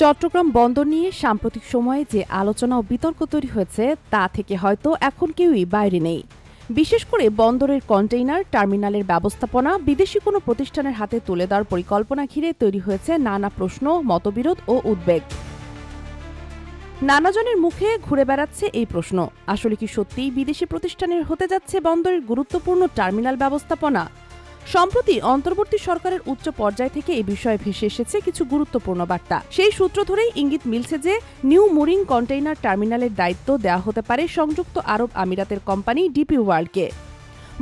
চট্টগ্রাম বন্দর নিয়ে সাম্প্রতিক সময়ে যে আলোচনা ও বিতর্ক তৈরি হয়েছে তা থেকে হয়তো এখন কেউই বাইরে নেই। বিশেষ করে বন্দরের কন্টেইনার টার্মিনালের ব্যবস্থাপনা বিদেশি কোনো প্রতিষ্ঠানের হাতে তুলে দেওয়ার পরিকল্পনা ঘিরে তৈরি হয়েছে নানা প্রশ্ন, মতবিরোধ ও উদ্বেগ। নানাজনের মুখে ঘুরে বেড়াচ্ছে এই প্রশ্ন, আসলে কি সত্যিই বিদেশি প্রতিষ্ঠানের হতে যাচ্ছে বন্দরের গুরুত্বপূর্ণ টার্মিনাল ব্যবস্থাপনা? সম্প্রতি অন্তর্বর্তী সরকারের উচ্চ পর্যায় থেকে এই বিষয়ে ভেসে এসেছে কিছু গুরুত্বপূর্ণ বার্তা। সেই সূত্র ধরেই ইঙ্গিত মিলছে যে নিউ মুরিং কন্টেইনার টার্মিনালের দায়িত্ব দেওয়া হতে পারে সংযুক্ত আরব আমিরাতের কোম্পানি ডিপি ওয়ার্ল্ডকে।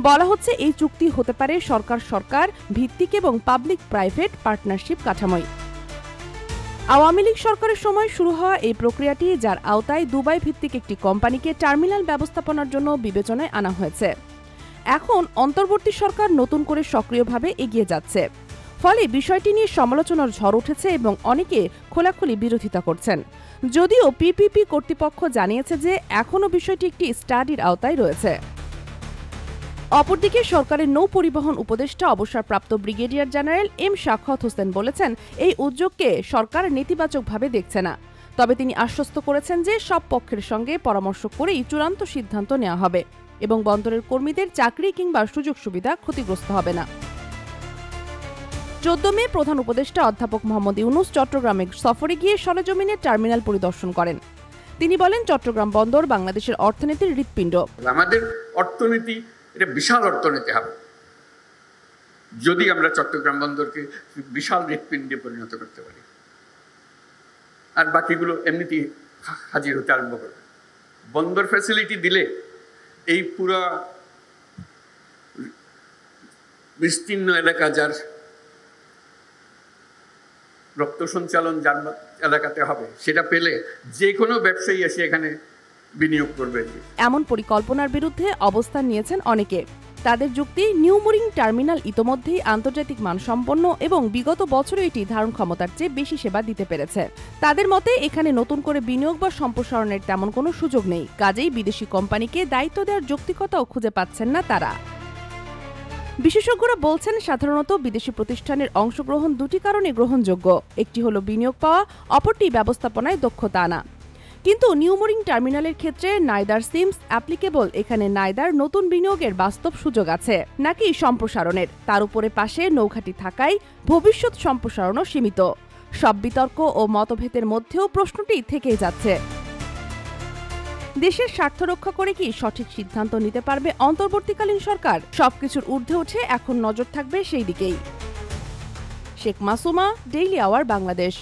বলা হচ্ছে এই চুক্তি হতে পারে সরকার ভিত্তিক এবং পাবলিক প্রাইভেট পার্টনারশিপ কাঠামোয়। আওয়ামী লীগ সরকারের সময় শুরু হওয়া এই প্রক্রিয়াটি, যার আওতায় দুবাই ভিত্তিক একটি কোম্পানিকে টার্মিনাল ব্যবস্থাপনার জন্য বিবেচনায় আনা হয়েছে। এখন অন্তর্বর্তী সরকার নতুন করে সক্রিয়ভাবে এগিয়ে যাচ্ছে, ফলে বিষয়টি নিয়ে সমালোচনার ঝড় উঠেছে এবং অনেকে খোলাখুলি বিরোধিতা করছেন। যদিও পিপিপি কর্তৃপক্ষ জানিয়েছে যে এখনও বিষয়টি একটি স্টাডির আওতায় রয়েছে। অপরদিকে সরকারের নৌ পরিবহন উপদেষ্টা অবসরপ্রাপ্ত brigadier general M Sakhawat Hossain বলেছেন, এই উদ্যোগকে সরকার নেতিবাচকভাবে দেখছে না। তবে তিনি আশ্বস্ত করেছেন যে সব পক্ষের সঙ্গে পরামর্শ করেই চূড়ান্ত সিদ্ধান্ত নেওয়া হবে এবং বন্দরের কর্মীদের চাকরি কিংবা সুযোগ সুবিধা ক্ষতিগ্রস্ত হবে না। 14 মে প্রধান উপদেষ্টা অধ্যাপক মোহাম্মদ ইউনুস চট্টগ্রামে সফরে গিয়ে সরেজমিনে টার্মিনাল পরিদর্শন করেন। তিনি বলেন, চট্টগ্রাম বন্দর বাংলাদেশের অর্থনীতির হৃৎপিণ্ড। আমাদের অর্থনীতি এটা বিশাল অর্থনীতি হবে যদি আমরা চট্টগ্রাম বন্দরকে বিশাল হৃৎপিণ্ডে পরিণত করতে পারি, আর বাকিগুলো এমনিতেই হাজির হতে আরম্ভ করবে। বন্দর ফ্যাসিলিটি দিলে এই পুরো বিস্তীর্ণ এলাকা, যার রক্ত সঞ্চালন যার এলাকাতে হবে, সেটা পেলে যে কোনো ব্যবসায়ী এসে এখানে বিনিয়োগ করবে। এমন পরিকল্পনার বিরুদ্ধে অবস্থান নিয়েছেন অনেকে। তাদের যুক্তি, নিউ মুরিং টার্মিনাল ইতোমধ্যেই আন্তর্জাতিক মানসম্পন্ন এবং বিগত বছরে এটি ধারণ ক্ষমতার চেয়ে বেশি সেবা দিতে পেরেছে। তাদের মতে এখানে নতুন করে বিনিয়োগ বা সম্প্রসারণের তেমন কোনো সুযোগ নেই, কাজেই বিদেশি কোম্পানিকে দায়িত্ব দেওয়ার যৌক্তিকতাও খুঁজে পাচ্ছেন না তারা। বিশেষজ্ঞরা বলছেন, সাধারণত বিদেশি প্রতিষ্ঠানের অংশগ্রহণ দুটি কারণে গ্রহণযোগ্য। একটি হলো বিনিয়োগ পাওয়া, অপরটি ব্যবস্থাপনায় দক্ষতা আনা। কিন্তু নিউ মুরিং টার্মিনালের ক্ষেত্রে নাইদার সিমস অ্যাপ্লিকেবল। এখানে নাইদার নতুন বিনিয়োগের বাস্তব সুযোগ আছে নাকি সম্প্রসারণের, তার উপরে পাশে নৌঘাটি থাকায় ভবিষ্যৎ সম্প্রসারণও সীমিত। সব বিতর্ক ও মতভেদের মধ্যেও প্রশ্নটি থেকেই যাচ্ছে, দেশের স্বার্থ রক্ষা করে কি সঠিক সিদ্ধান্ত নিতে পারবে অন্তর্বর্তীকালীন সরকার? সবকিছুর ঊর্ধ্বে উঠে এখন নজর থাকবে সেই দিকেই। Sheikh Masuma, daily our, Bangladesh.